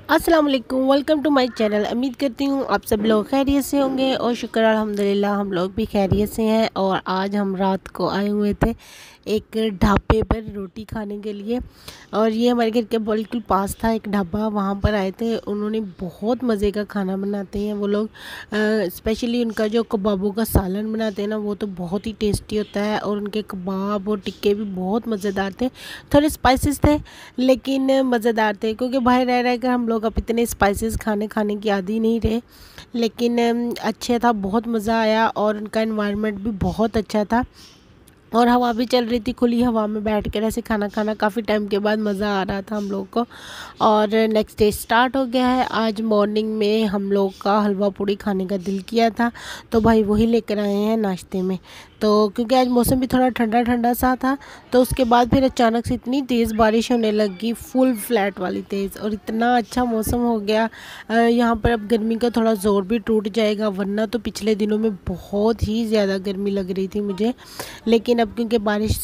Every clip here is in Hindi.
अस्सलाम वालेकुम, वेलकम टू माय चैनल। उम्मीद करती हूँ आप सब लोग खैरियत से होंगे और शुक्र अल्हम्दुलिल्लाह हम लोग भी खैरियत से हैं। और आज हम रात को आए हुए थे एक ढाबे पर रोटी खाने के लिए। और ये हमारे घर के बिल्कुल पास था एक ढाबा, वहाँ पर आए थे। उन्होंने बहुत मज़े का खाना बनाते हैं वो लोग। स्पेशली उनका जो कबाबों का सालन बनाते हैं ना, वो तो बहुत ही टेस्टी होता है। और उनके कबाब और टिक्के भी बहुत मज़ेदार थे। थोड़े स्पाइसेस थे लेकिन मज़ेदार थे, क्योंकि बाहर रह रह कर हम लोग अब इतने स्पाइसेस खाने की आदी नहीं रहे। लेकिन अच्छा था, बहुत मज़ा आया। और उनका एनवायरनमेंट भी बहुत अच्छा था और हवा भी चल रही थी। खुली हवा में बैठ कर ऐसे खाना खाना काफ़ी टाइम के बाद मज़ा आ रहा था हम लोग को। और नेक्स्ट डे स्टार्ट हो गया है। आज मॉर्निंग में हम लोग का हलवा पूड़ी खाने का दिल किया था, तो भाई वही लेकर आए हैं नाश्ते में। तो क्योंकि आज मौसम भी थोड़ा ठंडा ठंडा सा था, तो उसके बाद फिर अचानक से इतनी तेज़ बारिश होने लगी, फुल फ्लैट वाली तेज़। और इतना अच्छा मौसम हो गया। यहाँ पर अब गर्मी का थोड़ा ज़ोर भी टूट जाएगा, वरना तो पिछले दिनों में बहुत ही ज़्यादा गर्मी लग रही थी मुझे। लेकिन अब क्योंकि बारिश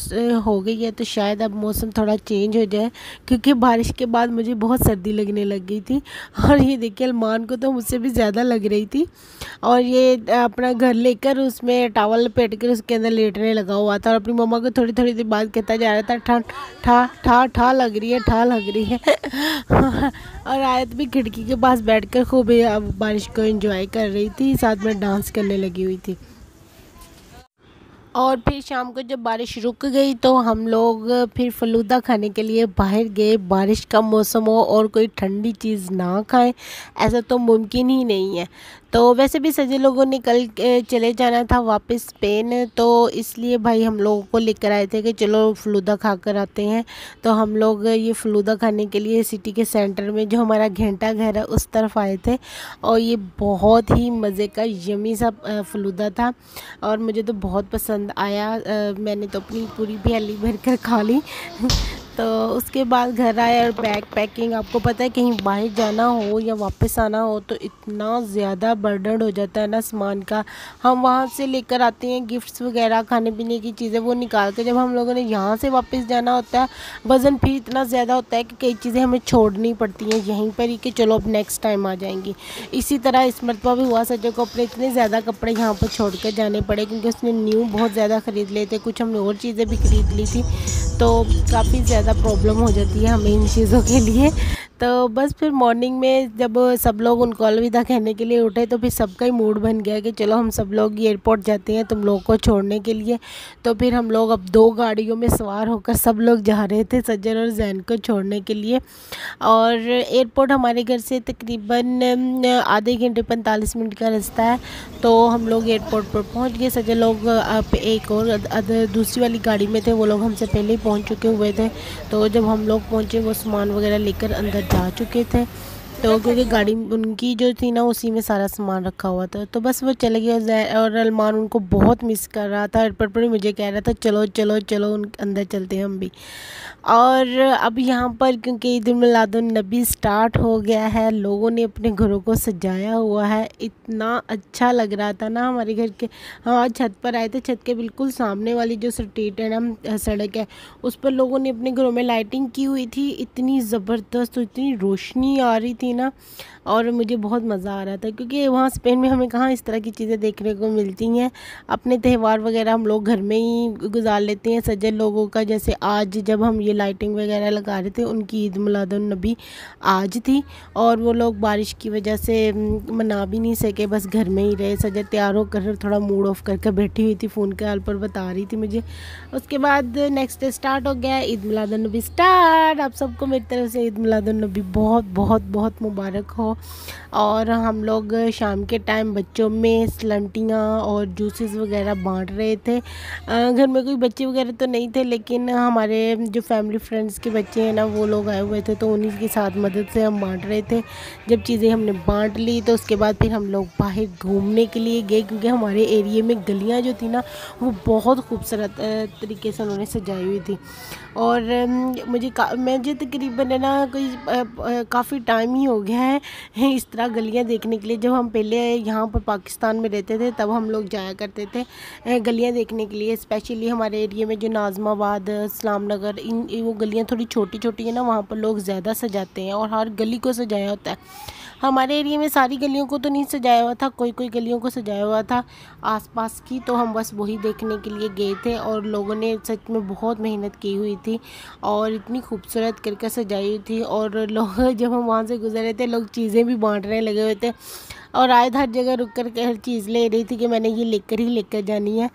हो गई है तो शायद अब मौसम थोड़ा चेंज हो जाए, क्योंकि बारिश के बाद मुझे बहुत सर्दी लगने लग गई थी। और ये देखिए अरमान को तो मुझसे भी ज़्यादा लग रही थी। और ये अपना घर लेकर उसमें टॉवल लपेट कर उसके अंदर लेटने लगा हुआ था और अपनी मम्मा को थोड़ी थोड़ी देर बाद कहता जा रहा था, ठा ठा ठा ठा लग रही है, ठा लग रही है। और आयत भी खिड़की के पास बैठकर खूब बारिश को एंजॉय कर रही थी, साथ में डांस करने लगी हुई थी। और फिर शाम को जब बारिश रुक गई तो हम लोग फिर फ़लूदा खाने के लिए बाहर गए। बारिश का मौसम हो और कोई ठंडी चीज़ ना खाएं, ऐसा तो मुमकिन ही नहीं है। तो वैसे भी सभी लोगों ने कल चले जाना था वापस स्पेन, तो इसलिए भाई हम लोगों को लेकर आए थे कि चलो फ़लूदा खा कर आते हैं। तो हम लोग ये फ़लूदा खाने के लिए सिटी के सेंटर में जो हमारा घंटा घर है उस तरफ आए थे। और ये बहुत ही मज़े का यमी सा फ़लूदा था और मुझे तो बहुत पसंद आया। मैंने तो अपनी पूरी थैली भर कर खा ली। तो उसके बाद घर आए और बैग पैकिंग, आपको पता है कहीं बाहर जाना हो या वापस आना हो तो इतना ज़्यादा बर्डन हो जाता है ना सामान का। हम वहाँ से लेकर आते हैं गिफ्ट्स वगैरह, खाने पीने की चीज़ें, वो निकाल के जब हम लोगों ने यहाँ से वापस जाना होता है, वज़न फिर इतना ज़्यादा होता है कि कई चीज़ें हमें छोड़नी पड़ती हैं यहीं पर ही कि चलो अब नेक्स्ट टाइम आ जाएंगी। इसी तरह इस मरतबा भी हुआ, सजो को अपने इतने ज़्यादा कपड़े यहाँ पर छोड़ कर जाने पड़े, क्योंकि उसने न्यू बहुत ज़्यादा ख़रीद लिए थे, कुछ हमने और चीज़ें भी ख़रीद ली थी। तो काफ़ी ज़्यादा प्रॉब्लम हो जाती है हमें इन चीज़ों के लिए। तो बस फिर मॉर्निंग में जब सब लोग उनको अलविदा कहने के लिए उठे तो फिर सबका ही मूड बन गया कि चलो हम सब लोग एयरपोर्ट जाते हैं तुम लोग को छोड़ने के लिए। तो फिर हम लोग अब 2 गाड़ियों में सवार होकर सब लोग जा रहे थे सज्जन और जैन को छोड़ने के लिए। और एयरपोर्ट हमारे घर से तकरीबन आधे घंटे 45 मिनट का रास्ता है। तो हम लोग एयरपोर्ट पर पहुंच गए। सज्जन लोग अब एक और दूसरी वाली गाड़ी में थे, वो लोग हमसे पहले ही पहुंच चुके हुए थे। तो जब हम लोग पहुंचे वो सामान वगैरह लेकर अंदर जा चुके थे। तो क्योंकि गाड़ी उनकी जो थी ना उसी में सारा सामान रखा हुआ था, तो बस वो चले गए। और अरमान उनको बहुत मिस कर रहा था, एयरपोर्ट पर मुझे कह रहा था चलो चलो चलो उन अंदर चलते हैं हम भी। और अब यहाँ पर क्योंकि ईद उल मिलादुन नबी स्टार्ट हो गया है, लोगों ने अपने घरों को सजाया हुआ है। इतना अच्छा लग रहा था ना हमारे घर के, हाँ छत पर आए थे, छत के बिल्कुल सामने वाली जो स्ट्रीट है ना, सड़क है, उस पर लोगों ने अपने घरों में लाइटिंग की हुई थी। इतनी ज़बरदस्त, इतनी रोशनी आ रही थी ना, और मुझे बहुत मज़ा आ रहा था, क्योंकि वहाँ स्पेन में हमें कहाँ इस तरह की चीज़ें देखने को मिलती हैं। अपने त्यौहार वगैरह हम लोग घर में ही गुजार लेते हैं सज्जन लोगों का। जैसे आज जब हम ये लाइटिंग वगैरह लगा रहे थे, उनकी ईद मिलादुन नबी आज थी और वो लोग बारिश की वजह से मना भी नहीं सके, बस घर में ही रहे। सज्जन तैयार होकर थोड़ा मूड ऑफ करके बैठी हुई थी, फ़ोन के हाल पर बता रही थी मुझे। उसके बाद नेक्स्ट डे स्टार्ट हो गया, ईद मिलादुन नबी स्टार्ट। आप सबको मेरी तरफ से ईद मिलादुन नबी बहुत बहुत बहुत मुबारक हो। और हम लोग शाम के टाइम बच्चों में स्लंटियाँ और जूसेस वगैरह बांट रहे थे। घर में कोई बच्चे वगैरह तो नहीं थे, लेकिन हमारे जो फैमिली फ्रेंड्स के बच्चे हैं ना वो लोग आए हुए थे, तो उन्हीं के साथ मदद से हम बांट रहे थे। जब चीज़ें हमने बांट ली तो उसके बाद फिर हम लोग बाहर घूमने के लिए गए, क्योंकि हमारे एरिए में गलियाँ जो थी ना वो बहुत खूबसूरत तरीके से उन्होंने सजाई हुई थी। और मुझे तकरीबन है ना कोई काफ़ी टाइम ही हो गया है इस तरह गलियां देखने के लिए। जब हम पहले यहाँ पर पाकिस्तान में रहते थे तब हम लोग जाया करते थे गलियां देखने के लिए। स्पेशली हमारे एरिया में जो नाज़माबाद, इस्लाम नगर, इन वो गलियां थोड़ी छोटी छोटी है ना, वहाँ पर लोग ज़्यादा सजाते हैं और हर गली को सजाया होता है। हमारे एरिया में सारी गलियों को तो नहीं सजाया हुआ था, कोई कोई गलियों को सजाया हुआ था आसपास की, तो हम बस वही देखने के लिए गए थे। और लोगों ने सच में बहुत मेहनत की हुई थी और इतनी खूबसूरत करके सजाई हुई थी। और लोग जब हम वहाँ से गुजर रहे थे, लोग चीज़ें भी बांटने लगे हुए थे और आयद हर जगह रुक कर के हर चीज़ ले रही थी कि मैंने ये लेकर जानी है।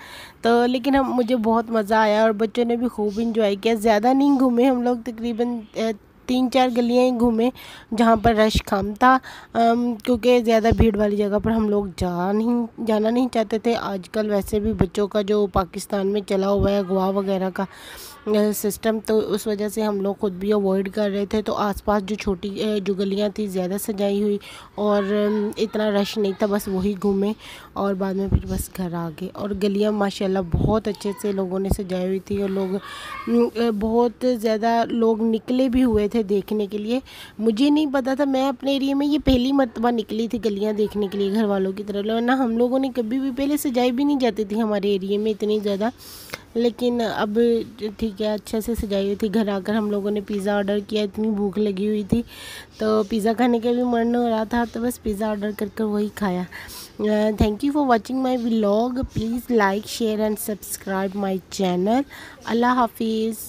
तो लेकिन हम मुझे बहुत मज़ा आया और बच्चों ने भी खूब इंजॉय किया। ज़्यादा नहीं घूमे हम लोग, तकरीबन 3-4 गलियाँ ही घूमे जहाँ पर रश कम था, क्योंकि ज़्यादा भीड़ वाली जगह पर हम लोग जाना नहीं चाहते थे। आजकल वैसे भी बच्चों का जो पाकिस्तान में चला हुआ है अगवा वगैरह का सिस्टम, तो उस वजह से हम लोग ख़ुद भी अवॉइड कर रहे थे। तो आसपास जो छोटी जो गलियाँ थी ज़्यादा सजाई हुई और इतना रश नहीं था, बस वही घूमे और बाद में फिर बस घर आ गए। और गलियाँ माशाल्लाह बहुत अच्छे से लोगों ने सजाई हुई थी और लोग बहुत ज़्यादा लोग निकले भी हुए थे देखने के लिए। मुझे नहीं पता था, मैं अपने एरिया में ये पहली मर्तबा निकली थी गलियाँ देखने के लिए घर वालों की तरह, वरना हम लोगों ने कभी भी पहले सजाई भी नहीं जाती थी हमारे एरिया में इतनी ज़्यादा। लेकिन अब ठीक है, अच्छे से सजाई हुई थी। घर आकर हम लोगों ने पिज़्ज़ा ऑर्डर किया, इतनी भूख लगी हुई थी तो पिज़्ज़ा खाने का भी मन हो रहा था, तो बस पिज़्ज़ा ऑर्डर कर वही खाया। Thank you for watching my vlog. Please like, share and subscribe my channel. Allah हाफिज़।